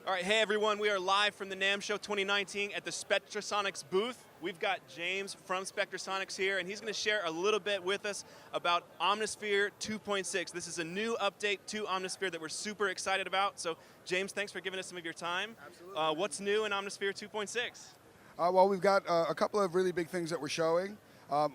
All right, hey everyone, we are live from the NAMM Show 2019 at the Spectrasonics booth. We've got James from Spectrasonics here, and he's going to share a little bit with us about Omnisphere 2.6. This is a new update to Omnisphere that we're super excited about. So, James, thanks for giving us some of your time. Absolutely. What's new in Omnisphere 2.6? Well, we've got a couple of really big things that we're showing.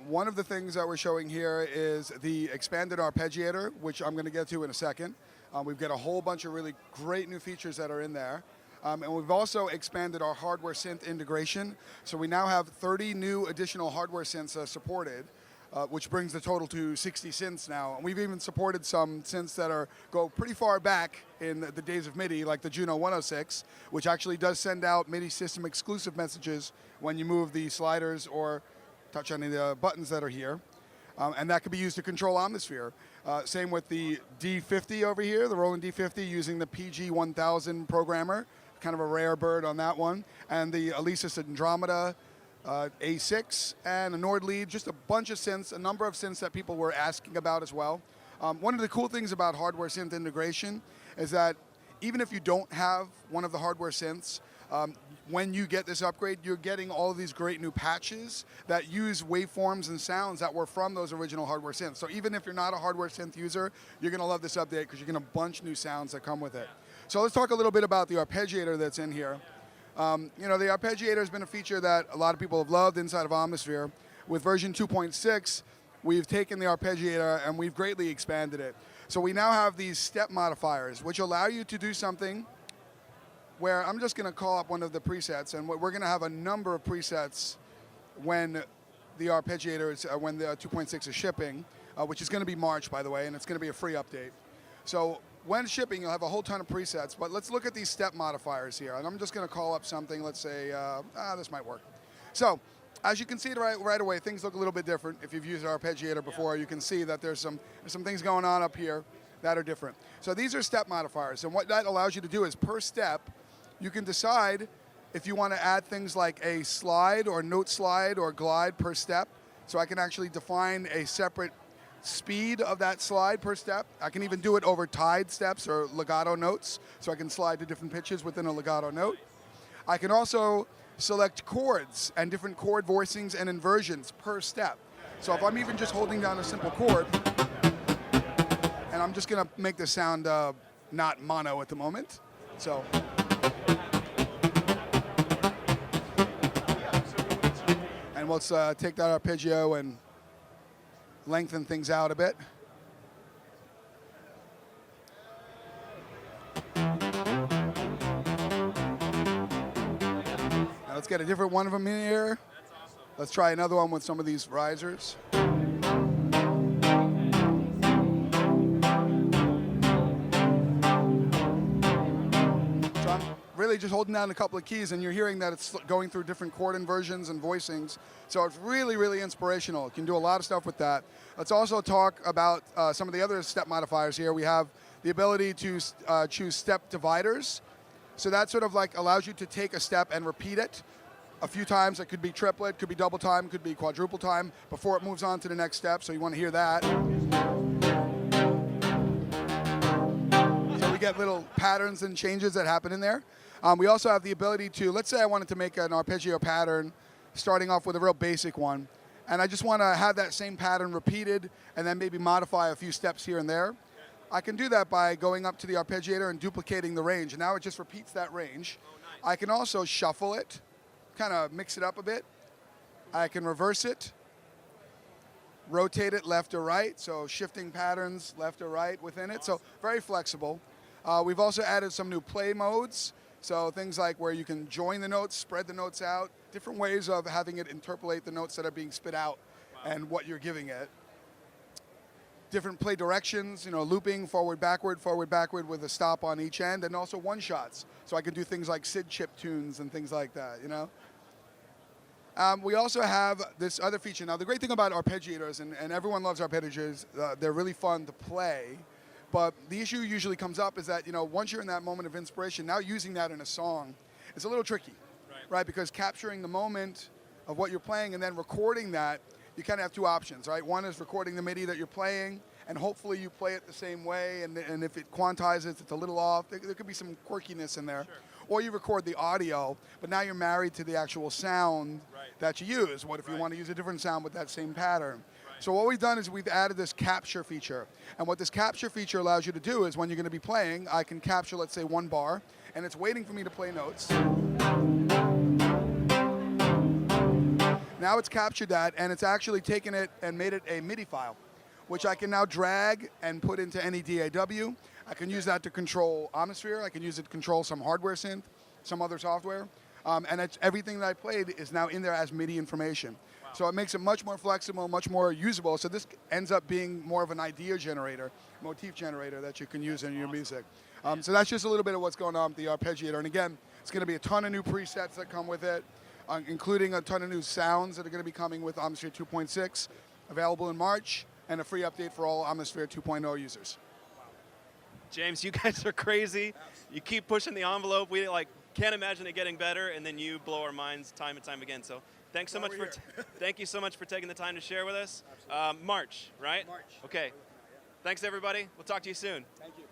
One of the things that we're showing here is the expanded Arpeggiator, which I'm going to get to in a second. We've got a whole bunch of really great new features that are in there. And we've also expanded our hardware synth integration. So we now have 30 new additional hardware synths supported, which brings the total to 60 synths now. And we've even supported some synths that go pretty far back in the days of MIDI, like the Juno 106, which actually does send out MIDI system exclusive messages when you move the sliders or touch any of the buttons that are here. And that can be used to control Omnisphere. Same with the D50 over here, the Roland D50 using the PG-1000 programmer, kind of a rare bird on that one, and the Alesis Andromeda A6 and a Nord lead, just a bunch of synths, a number of synths that people were asking about as well. One of the cool things about hardware synth integration is that even if you don't have one of the hardware synths, when you get this upgrade, you're getting all of these great new patches that use waveforms and sounds that were from those original hardware synths. So even if you're not a hardware synth user, you're going to love this update because you're going to bunch new sounds that come with it. So let's talk a little bit about the Arpeggiator that's in here. The Arpeggiator has been a feature that a lot of people have loved inside of Omnisphere. With version 2.6, we've taken the Arpeggiator and we've greatly expanded it. So we now have these step modifiers, which allow you to do something where I'm just going to call up one of the presets, and we're going to have a number of presets when the Arpeggiator is, when the 2.6 is shipping, which is going to be March, by the way, and it's going to be a free update. So when shipping, you'll have a whole ton of presets, but let's look at these step modifiers here, and I'm just going to call up something. Let's say, this might work. So as you can see right away, things look a little bit different. If you've used Arpeggiator before, you can see that there's some things going on up here that are different. So these are step modifiers, and what that allows you to do is per step, you can decide if you want to add things like a slide or note slide or glide per step. So I can actually define a separate speed of that slide per step. I can even do it over tied steps or legato notes, so I can slide to different pitches within a legato note. I can also select chords and different chord voicings and inversions per step. So if I'm even just holding down a simple chord, and I'm just going to make the sound not mono at the moment. So. And let's take that arpeggio and lengthen things out a bit. Now let's get a different one of them in here. That's awesome. Let's try another one with some of these risers. Really just holding down a couple of keys and you're hearing that it's going through different chord inversions and voicings. So it's really, really inspirational. You can do a lot of stuff with that. Let's also talk about some of the other step modifiers here. We have the ability to choose step dividers. So that sort of like allows you to take a step and repeat it a few times. It could be triplet, could be double time, could be quadruple time before it moves on to the next step. So you want to hear that. So we get little patterns and changes that happen in there. We also have the ability to, let's say I wanted to make an arpeggio pattern starting off with a real basic one, and I just want to have that same pattern repeated and then maybe modify a few steps here and there. I can do that by going up to the Arpeggiator and duplicating the range, and now it just repeats that range. Oh, nice. I can also shuffle it, kind of mix it up a bit. I can reverse it, rotate it left or right, so shifting patterns left or right within it, so very flexible. We've also added some new play modes. So things like where you can join the notes, spread the notes out, different ways of having it interpolate the notes that are being spit out and what you're giving it. Different play directions, looping, forward, backward with a stop on each end, and also one-shots. So I can do things like Sid chip tunes and things like that, We also have this other feature. Now, the great thing about arpeggiators, and everyone loves arpeggiators, they're really fun to play. But the issue usually comes up is that, once you're in that moment of inspiration, now using that in a song is a little tricky, right? Because capturing the moment of what you're playing and then recording that, you kind of have two options, right? One is recording the MIDI that you're playing, and hopefully you play it the same way, and if it quantizes, it's a little off. There could be some quirkiness in there. Sure. or you record the audio, but now you're married to the actual sound Right. that you use. What if you Right. want to use a different sound with that same pattern? Right. So what we've done is we've added this capture feature. And what this capture feature allows you to do is when you're going to be playing, I can capture, let's say, one bar, and it's waiting for me to play notes. Now it's captured that, and it's actually taken it and made it a MIDI file, which I can now drag and put into any DAW. I can use that to control Omnisphere. I can use it to control some hardware synth, some other software. And it's, everything that I played is now in there as MIDI information. Wow. So it makes it much more flexible, much more usable. So this ends up being more of an idea generator, motif generator that you can use in your music. So that's just a little bit of what's going on with the Arpeggiator. And again, it's going to be a ton of new presets that come with it, including a ton of new sounds that are going to be coming with Omnisphere 2.6, available in March, and a free update for all Omnisphere 2.0 users. James, you guys are crazy. You keep pushing the envelope. We can't imagine it getting better, and then you blow our minds time and time again. So thanks so much for thank you so much for taking the time to share with us. March, right? March. Okay. Thanks everybody. We'll talk to you soon. Thank you.